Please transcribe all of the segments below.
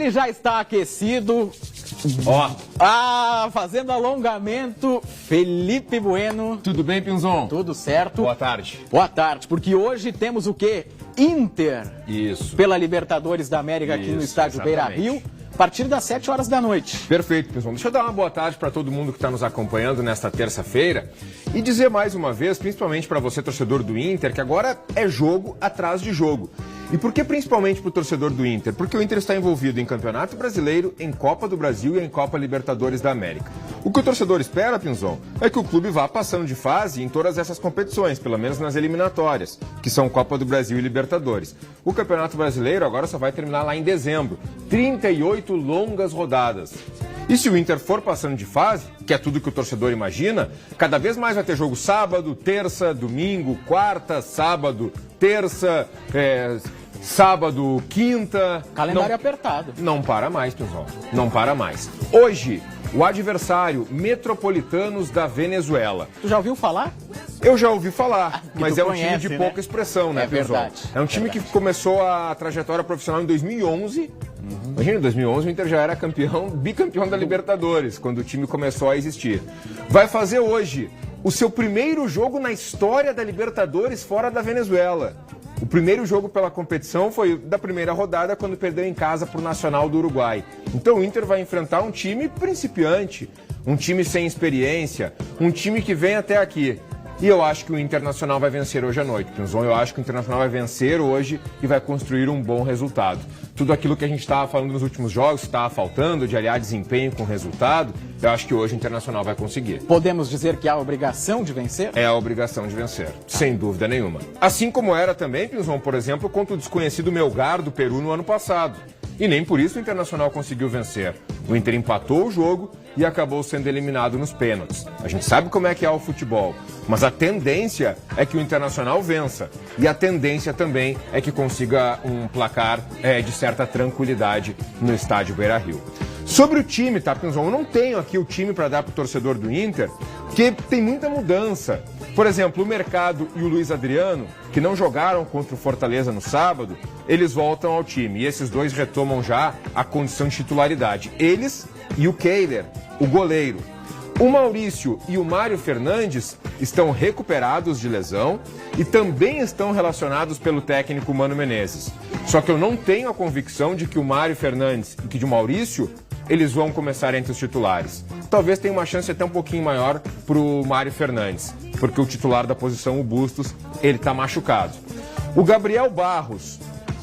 Ele já está aquecido. Ó. Fazendo alongamento, Felipe Bueno. Tudo bem, Pinzon? Tudo certo. Boa tarde. Boa tarde, porque hoje temos o quê? Inter. Isso. Pela Libertadores da América aqui no estádio Beira-Rio, a partir das 7 horas da noite. Perfeito, Pinzon. Deixa eu dar uma boa tarde para todo mundo que está nos acompanhando nesta terça-feira e dizer mais uma vez, principalmente para você, torcedor do Inter, que agora é jogo atrás de jogo. E por que principalmente para o torcedor do Inter? Porque o Inter está envolvido em Campeonato Brasileiro, em Copa do Brasil e em Copa Libertadores da América. O que o torcedor espera, Pinzon, é que o clube vá passando de fase em todas essas competições, pelo menos nas eliminatórias, que são Copa do Brasil e Libertadores. O Campeonato Brasileiro agora só vai terminar lá em dezembro. 38 longas rodadas. E se o Inter for passando de fase, que é tudo que o torcedor imagina, cada vez mais vai ter jogo sábado, terça, domingo, quarta, sábado, terça, sábado, quinta... Calendário apertado. Não para mais, pessoal. Não para mais. Hoje, o adversário, Metropolitanos da Venezuela. Tu já ouviu falar? Eu já ouvi falar, mas é um conhece, time de pouca expressão, né, É verdade. É um time que começou a trajetória profissional em 2011. Imagina, em 2011 o Inter já era bicampeão da Libertadores, quando o time começou a existir. Vai fazer hoje o seu primeiro jogo na história da Libertadores fora da Venezuela. O primeiro jogo pela competição foi da primeira rodada, quando perdeu em casa para o Nacional do Uruguai. Então o Inter vai enfrentar um time principiante, um time sem experiência, um time que vem até aqui. E eu acho que o Internacional vai vencer hoje à noite, Pinzon. Eu acho que o Internacional vai vencer hoje e vai construir um bom resultado. Tudo aquilo que a gente estava falando nos últimos jogos, que estava faltando, de aliar desempenho com resultado, eu acho que hoje o Internacional vai conseguir. Podemos dizer que há a obrigação de vencer? É a obrigação de vencer, sem dúvida nenhuma. Assim como era também, Pinzon, por exemplo, contra o desconhecido Melgar do Peru no ano passado. E nem por isso o Internacional conseguiu vencer. O Inter empatou o jogo e acabou sendo eliminado nos pênaltis. A gente sabe como é que é o futebol, mas a tendência é que o Internacional vença. E a tendência também é que consiga um placar de certa tranquilidade no estádio Beira-Rio. Sobre o time, tá, Pinzon? Eu não tenho aqui o time para dar para o torcedor do Inter, porque tem muita mudança. Por exemplo, o Mercado e o Luiz Adriano, que não jogaram contra o Fortaleza no sábado, eles voltam ao time. E esses dois retomam já a condição de titularidade. Eles e o Kehler, o goleiro. O Maurício e o Mário Fernandes estão recuperados de lesão e também estão relacionados pelo técnico Mano Menezes. Só que eu não tenho a convicção de que o Mário Fernandes e que o Maurício eles vão começar entre os titulares. Talvez tenha uma chance até um pouquinho maior para o Mário Fernandes, porque o titular da posição, o Bustos, ele está machucado. O Gabriel Barros,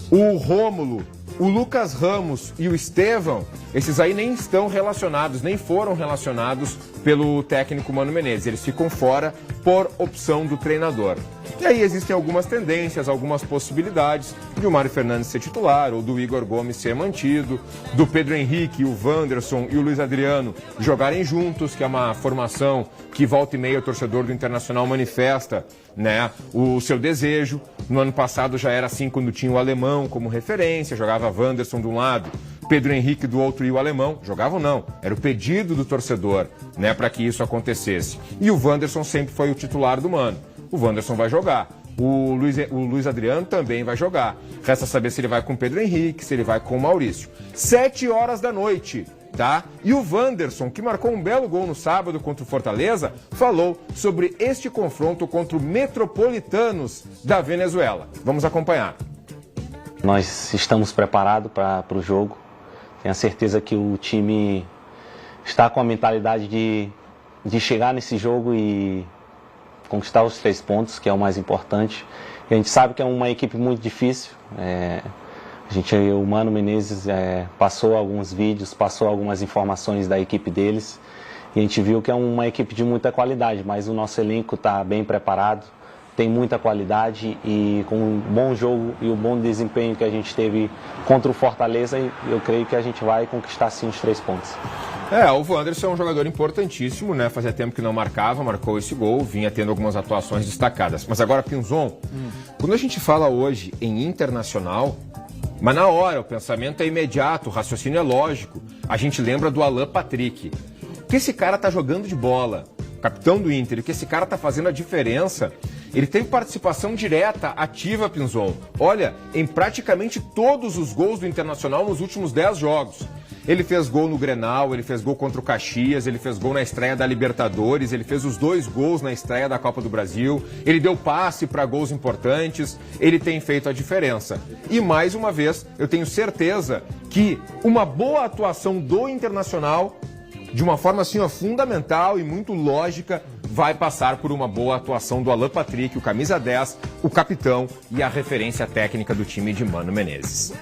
o Rômulo, o Lucas Ramos e o Estevão, esses aí nem estão relacionados, nem foram relacionados pelo técnico Mano Menezes. Eles ficam fora por opção do treinador. E aí existem algumas tendências, algumas possibilidades de o Mário Fernandes ser titular, ou do Igor Gomes ser mantido, do Pedro Henrique, o Wanderson e o Luiz Adriano jogarem juntos, que é uma formação que volta e meia o torcedor do Internacional manifesta, né, o seu desejo. No ano passado já era assim quando tinha o alemão como referência, jogava Wanderson de um lado, Pedro Henrique do outro e o alemão. Jogavam não, era o pedido do torcedor, né, para que isso acontecesse. E o Wanderson sempre foi o titular do Mano. O Wanderson vai jogar. O Luiz Adriano também vai jogar. Resta saber se ele vai com o Pedro Henrique, se ele vai com o Maurício. 7 horas da noite, tá? E o Wanderson, que marcou um belo gol no sábado contra o Fortaleza, falou sobre este confronto contra o Metropolitanos da Venezuela. Vamos acompanhar. Nós estamos preparados para o jogo. Tenho a certeza que o time está com a mentalidade de chegar nesse jogo e conquistar os 3 pontos, que é o mais importante. E a gente sabe que é uma equipe muito difícil. O Mano Menezes passou alguns vídeos, passou algumas informações da equipe deles. E a gente viu que é uma equipe de muita qualidade, mas o nosso elenco está bem preparado, tem muita qualidade e com um bom jogo e o bom desempenho que a gente teve contra o Fortaleza, eu creio que a gente vai conquistar sim os 3 pontos. O Wanderson é um jogador importantíssimo, né? Fazia tempo que não marcava, marcou esse gol, vinha tendo algumas atuações destacadas. Mas agora, Pinzon, quando a gente fala hoje em Internacional, mas na hora, o pensamento é imediato, o raciocínio é lógico. A gente lembra do Alan Patrick. O que esse cara tá jogando de bola? capitão do Inter, que esse cara tá fazendo a diferença. Ele teve participação direta, ativa, Pinzon. Olha, em praticamente todos os gols do Internacional nos últimos 10 jogos. Ele fez gol no Grenal, ele fez gol contra o Caxias, ele fez gol na estreia da Libertadores, ele fez os 2 gols na estreia da Copa do Brasil, ele deu passe para gols importantes, ele tem feito a diferença. E mais uma vez, eu tenho certeza que uma boa atuação do Internacional, de uma forma assim, ó, fundamental e muito lógica, vai passar por uma boa atuação do Alan Patrick, o camisa 10, o capitão e a referência técnica do time de Mano Menezes.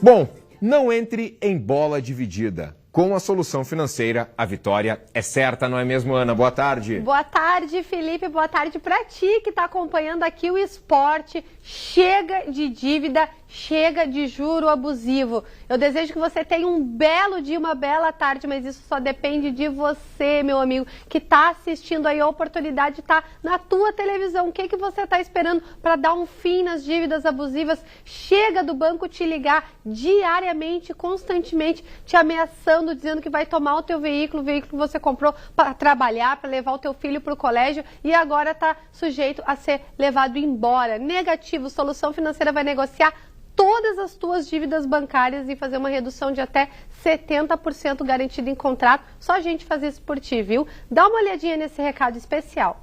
Bom, não entre em bola dividida. Com a Solução Financeira, a vitória é certa, não é mesmo, Ana? Boa tarde. Boa tarde, Felipe. Boa tarde para ti que está acompanhando aqui o esporte. Chega de dívida, chega de juro abusivo. Eu desejo que você tenha um belo dia, uma bela tarde, mas isso só depende de você, meu amigo, que está assistindo aí. A oportunidade está na tua televisão. O que você está esperando para dar um fim nas dívidas abusivas? Chega do banco te ligar diariamente, constantemente, te ameaçando, dizendo que vai tomar o teu veículo, o veículo que você comprou para trabalhar, para levar o teu filho para o colégio e agora está sujeito a ser levado embora. Negativo, Solução Financeira vai negociar todas as tuas dívidas bancárias e fazer uma redução de até 70% garantida em contrato. Só a gente faz isso por ti, viu? Dá uma olhadinha nesse recado especial.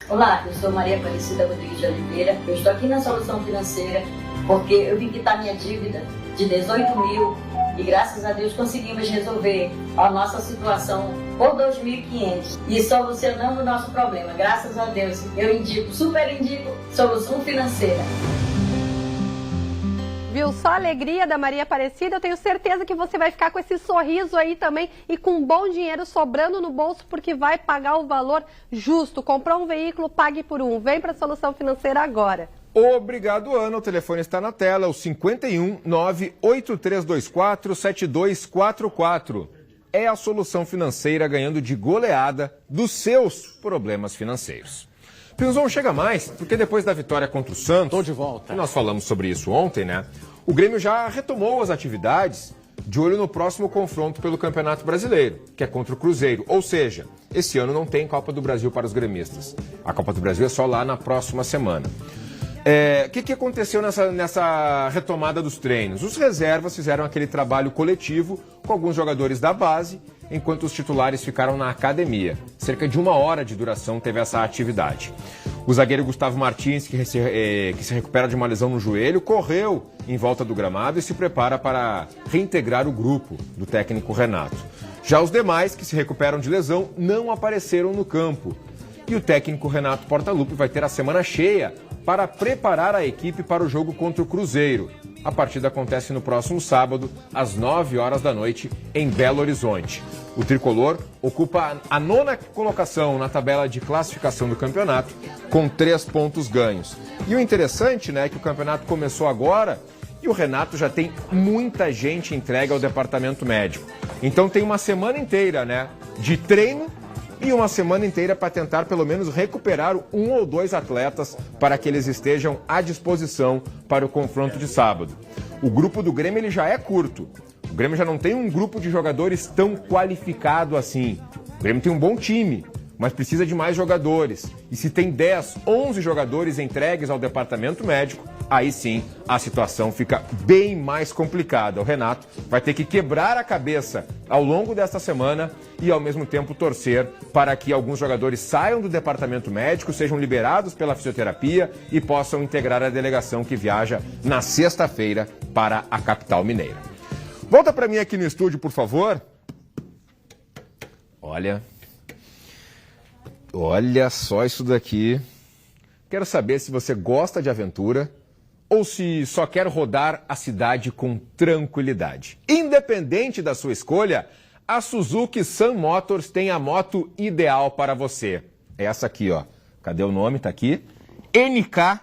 Olá, eu sou Maria Aparecida Rodrigues de Oliveira. Eu estou aqui na Solução Financeira porque eu vim quitar minha dívida de 18 mil e graças a Deus conseguimos resolver a nossa situação por 2.500 e solucionamos o nosso problema. Graças a Deus, eu indico, super indico, Solução Financeira. Viu só a alegria da Maria Aparecida? Eu tenho certeza que você vai ficar com esse sorriso aí também e com um bom dinheiro sobrando no bolso porque vai pagar o valor justo. Comprou um veículo, pague por um. Vem para a Solução Financeira agora. Obrigado, Ana. O telefone está na tela, o 51 98324 7244. É a Solução Financeira ganhando de goleada dos seus problemas financeiros. Pinzon, chega mais, porque depois da vitória contra o Santos... Tô de volta. Nós falamos sobre isso ontem, né? O Grêmio já retomou as atividades de olho no próximo confronto pelo Campeonato Brasileiro, que é contra o Cruzeiro. Ou seja, esse ano não tem Copa do Brasil para os gremistas. A Copa do Brasil é só lá na próxima semana. O que aconteceu nessa retomada dos treinos? Os reservas fizeram aquele trabalho coletivo com alguns jogadores da base, enquanto os titulares ficaram na academia. Cerca de 1 hora de duração teve essa atividade. O zagueiro Gustavo Martins, que se recupera de uma lesão no joelho, correu em volta do gramado e se prepara para reintegrar o grupo do técnico Renato. Já os demais, que se recuperam de lesão, não apareceram no campo. E o técnico Renato Portaluppi vai ter a semana cheia para preparar a equipe para o jogo contra o Cruzeiro. A partida acontece no próximo sábado, às 9 horas da noite, em Belo Horizonte. O tricolor ocupa a 9ª colocação na tabela de classificação do campeonato, com 3 pontos ganhos. E o interessante, né, é que o campeonato começou agora e o Renato já tem muita gente entregue ao departamento médico. Então tem uma semana inteira, né, de treino e uma semana inteira para tentar pelo menos recuperar 1 ou 2 atletas para que eles estejam à disposição para o confronto de sábado. O grupo do Grêmio ele já é curto. O Grêmio já não tem um grupo de jogadores tão qualificado assim. O Grêmio tem um bom time, mas precisa de mais jogadores. E se tem 10, 11 jogadores entregues ao departamento médico, aí sim a situação fica bem mais complicada. O Renato vai ter que quebrar a cabeça ao longo desta semana e ao mesmo tempo torcer para que alguns jogadores saiam do departamento médico, sejam liberados pela fisioterapia e possam integrar a delegação que viaja na sexta-feira para a capital mineira. Volta para mim aqui no estúdio, por favor. Olha só isso daqui. Quero saber se você gosta de aventura ou se só quer rodar a cidade com tranquilidade. Independente da sua escolha, a Suzuki Sun Motors tem a moto ideal para você. É essa aqui, ó. Cadê o nome? Tá aqui. NK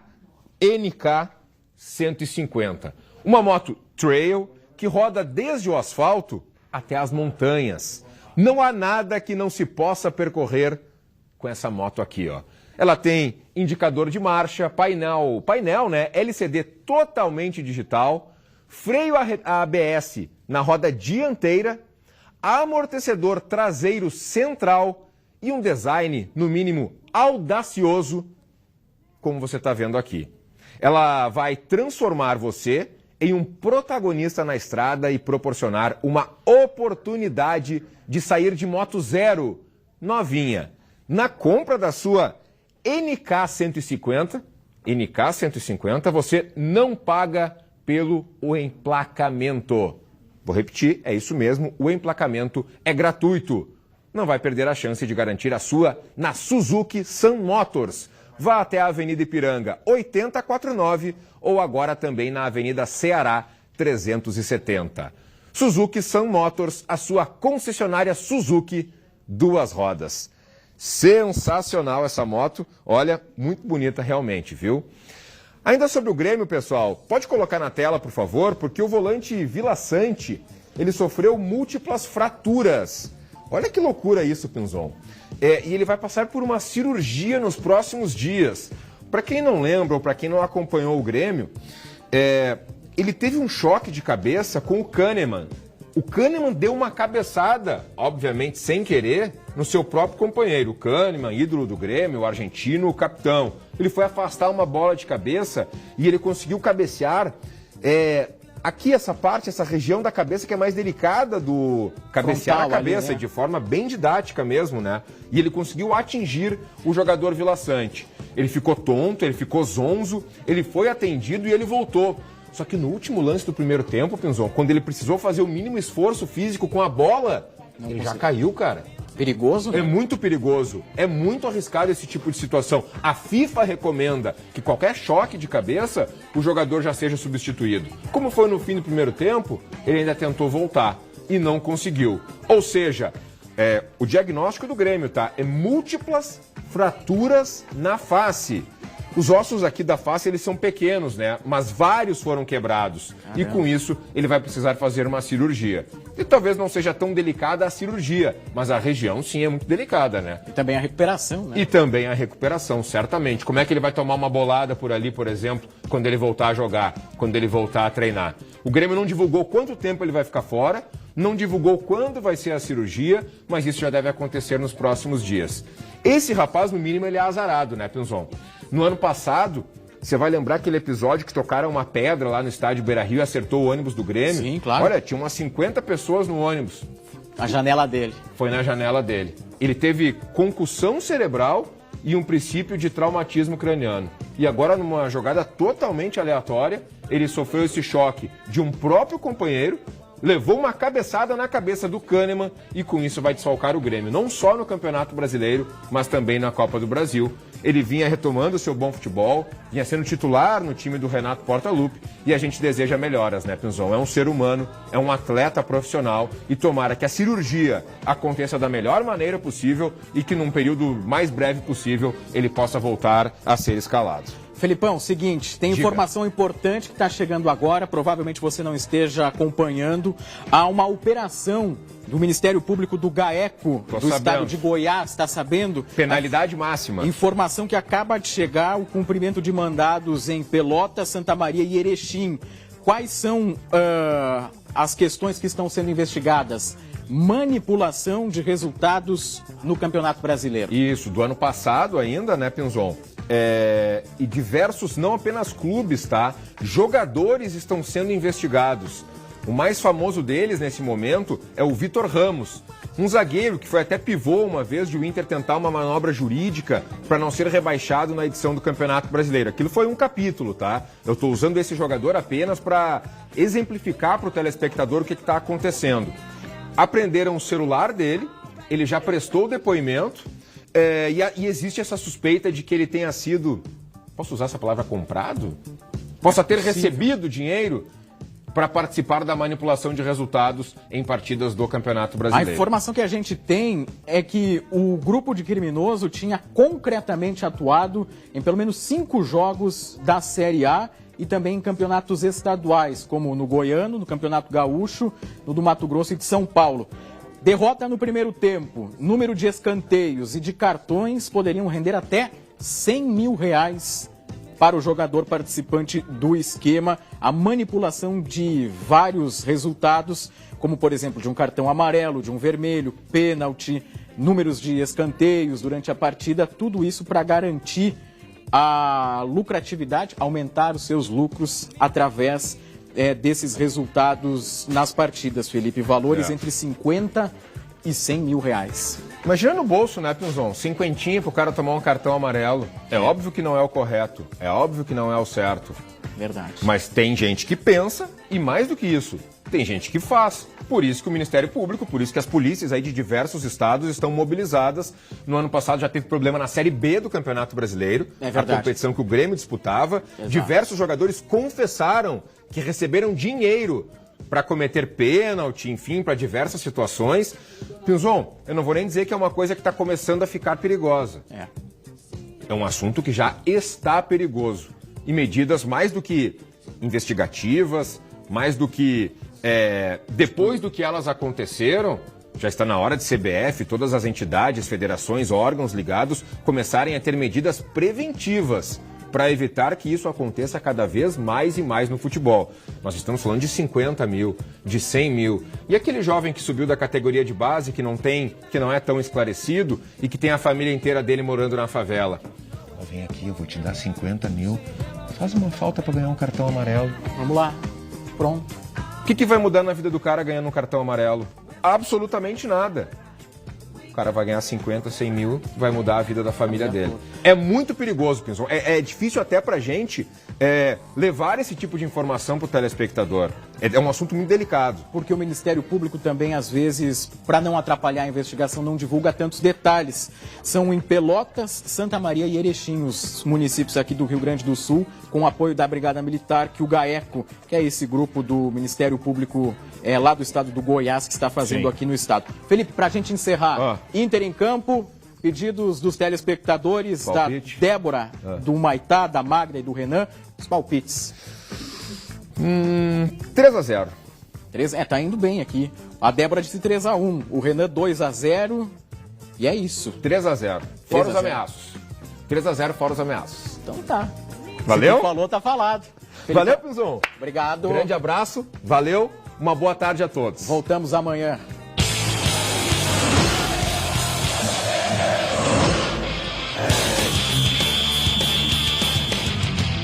150. Uma moto trail que roda desde o asfalto até as montanhas. Não há nada que não se possa percorrer com essa moto aqui, ó. Ela tem indicador de marcha, painel, né, LCD totalmente digital, freio ABS na roda dianteira, amortecedor traseiro central e um design, no mínimo, audacioso, como você está vendo aqui. Ela vai transformar você em um protagonista na estrada e proporcionar uma oportunidade de sair de moto zero, novinha. Na compra da sua NK 150, você não paga pelo emplacamento. Vou repetir, é isso mesmo, o emplacamento é gratuito. Não vai perder a chance de garantir a sua na Suzuki Sun Motors. Vá até a Avenida Ipiranga 8049 ou agora também na Avenida Ceará 370. Suzuki Sun Motors, a sua concessionária Suzuki duas rodas. Sensacional essa moto, olha, muito bonita realmente, viu? Ainda sobre o Grêmio, pessoal, pode colocar na tela, por favor, porque o volante Vila Sante, ele sofreu múltiplas fraturas. Olha que loucura isso, Pinzon. E ele vai passar por uma cirurgia nos próximos dias. Para quem não lembra ou para quem não acompanhou o Grêmio, ele teve um choque de cabeça com o Kahneman. O Kahneman deu uma cabeçada, obviamente sem querer, no seu próprio companheiro. O Kahneman, ídolo do Grêmio, o argentino, o capitão. Ele foi afastar uma bola de cabeça e ele conseguiu cabecear aqui essa parte, essa região da cabeça que é mais delicada do cabecear a cabeça, ali, né? De forma bem didática mesmo, né? E ele conseguiu atingir o jogador Vila Sante. Ele ficou tonto, ele ficou zonzo, ele foi atendido e ele voltou. Só que no último lance do primeiro tempo, Pinzon, quando ele precisou fazer o mínimo esforço físico com a bola, ele já caiu, cara. Perigoso, né? É muito perigoso, é muito arriscado esse tipo de situação. A FIFA recomenda que qualquer choque de cabeça, o jogador já seja substituído. Como foi no fim do primeiro tempo, ele ainda tentou voltar e não conseguiu. Ou seja, o diagnóstico do Grêmio, tá? É múltiplas fraturas na face. Os ossos aqui da face, eles são pequenos, né? Mas vários foram quebrados. E com isso, ele vai precisar fazer uma cirurgia. E talvez não seja tão delicada a cirurgia, mas a região, sim, é muito delicada, né? E também a recuperação, né? E também a recuperação, certamente. Como é que ele vai tomar uma bolada por ali, por exemplo, quando ele voltar a jogar, quando ele voltar a treinar? O Grêmio não divulgou quanto tempo ele vai ficar fora, não divulgou quando vai ser a cirurgia, mas isso já deve acontecer nos próximos dias. Esse rapaz, no mínimo, ele é azarado, né, Pinzon? No ano passado, você vai lembrar aquele episódio que tocaram uma pedra lá no estádio Beira-Rio e acertou o ônibus do Grêmio? Sim, claro. Olha, tinha umas 50 pessoas no ônibus. A janela dele. Foi na janela dele. Ele teve concussão cerebral e um princípio de traumatismo craniano. E agora, numa jogada totalmente aleatória, ele sofreu esse choque de um próprio companheiro, levou uma cabeçada na cabeça do Kahneman e com isso vai desfalcar o Grêmio, não só no Campeonato Brasileiro, mas também na Copa do Brasil. Ele vinha retomando o seu bom futebol, vinha sendo titular no time do Renato Portaluppi e a gente deseja melhoras, né, Pinzon? É um ser humano, é um atleta profissional e tomara que a cirurgia aconteça da melhor maneira possível e que num período mais breve possível ele possa voltar a ser escalado. Felipão, seguinte, tem informação importante que está chegando agora, provavelmente você não esteja acompanhando. Há uma operação do Ministério Público do GAECO, estado de Goiás, está sabendo? Penalidade máxima. Informação que acaba de chegar, o cumprimento de mandados em Pelotas, Santa Maria e Erechim. Quais são as questões que estão sendo investigadas? Manipulação de resultados no Campeonato Brasileiro. Isso, do ano passado ainda, né, Pinzon? E diversos, não apenas clubes, tá? Jogadores estão sendo investigados. O mais famoso deles nesse momento é o Vitor Ramos, um zagueiro que foi até pivô uma vez de o Inter tentar uma manobra jurídica para não ser rebaixado na edição do Campeonato Brasileiro. Aquilo foi um capítulo, tá? Eu estou usando esse jogador apenas para exemplificar para o telespectador o que está acontecendo. Apreenderam o celular dele, ele já prestou o depoimento. E existe essa suspeita de que ele tenha sido, posso usar essa palavra, comprado? Possa ter recebido dinheiro para participar da manipulação de resultados em partidas do Campeonato Brasileiro. A informação que a gente tem é que o grupo de criminoso tinha concretamente atuado em pelo menos 5 jogos da Série A e também em campeonatos estaduais, como no Goiano, no Campeonato Gaúcho, no do Mato Grosso e de São Paulo. Derrota no primeiro tempo, número de escanteios e de cartões poderiam render até R$100 mil para o jogador participante do esquema. A manipulação de vários resultados, como por exemplo de um cartão amarelo, de um vermelho, pênalti, números de escanteios durante a partida, tudo isso para garantir a lucratividade, aumentar os seus lucros através desses resultados nas partidas, Felipe. Valores entre 50 e 100 mil reais. Imagina no bolso, né, Pinzon? 50 pro cara tomar um cartão amarelo. É óbvio que não é o correto. É óbvio que não é o certo. Verdade. Mas tem gente que pensa e, mais do que isso, tem gente que faz. Por isso que o Ministério Público, por isso que as polícias aí de diversos estados estão mobilizadas. No ano passado já teve problema na Série B do Campeonato Brasileiro. É verdade. A competição que o Grêmio disputava. Exato. Diversos jogadores confessaram que receberam dinheiro para cometer pênalti, enfim, para diversas situações. Pinzon, eu não vou nem dizer que é uma coisa que está começando a ficar perigosa. É um assunto que já está perigoso. E medidas mais do que investigativas, mais do que depois do que elas aconteceram, já está na hora de CBF, todas as entidades, federações, órgãos ligados começarem a ter medidas preventivas para evitar que isso aconteça cada vez mais e mais no futebol. Nós estamos falando de 50 mil, de 100 mil. E aquele jovem que subiu da categoria de base, que não é tão esclarecido e que tem a família inteira dele morando na favela. Vem aqui, eu vou te dar 50 mil. Faz uma falta para ganhar um cartão amarelo. Vamos lá. Pronto. O que vai mudar na vida do cara ganhando um cartão amarelo? Absolutamente nada. O cara vai ganhar 50, 100 mil, vai mudar a vida da família dele. É muito perigoso, Pinzon. É difícil até pra gente levar esse tipo de informação pro telespectador. É um assunto muito delicado. Porque o Ministério Público também, às vezes, para não atrapalhar a investigação, não divulga tantos detalhes. São em Pelotas, Santa Maria e Erechim, os municípios aqui do Rio Grande do Sul, com o apoio da Brigada Militar, que o GAECO, que é esse grupo do Ministério Público lá do estado do Goiás, que está fazendo aqui no estado. Felipe, para a gente encerrar, Inter em campo, pedidos dos telespectadores, palpite. Da Débora, do Maitá, da Magda e do Renan, os palpites. 3-0. Tá indo bem aqui. A Débora disse 3-1, o Renan 2-0 e é isso. 3-0, fora os ameaços. 3-0 fora os ameaços. Então tá. Valeu? Se tu falou, tá falado. Felipe, valeu, Pinzon. Obrigado. Grande abraço, valeu, uma boa tarde a todos. Voltamos amanhã.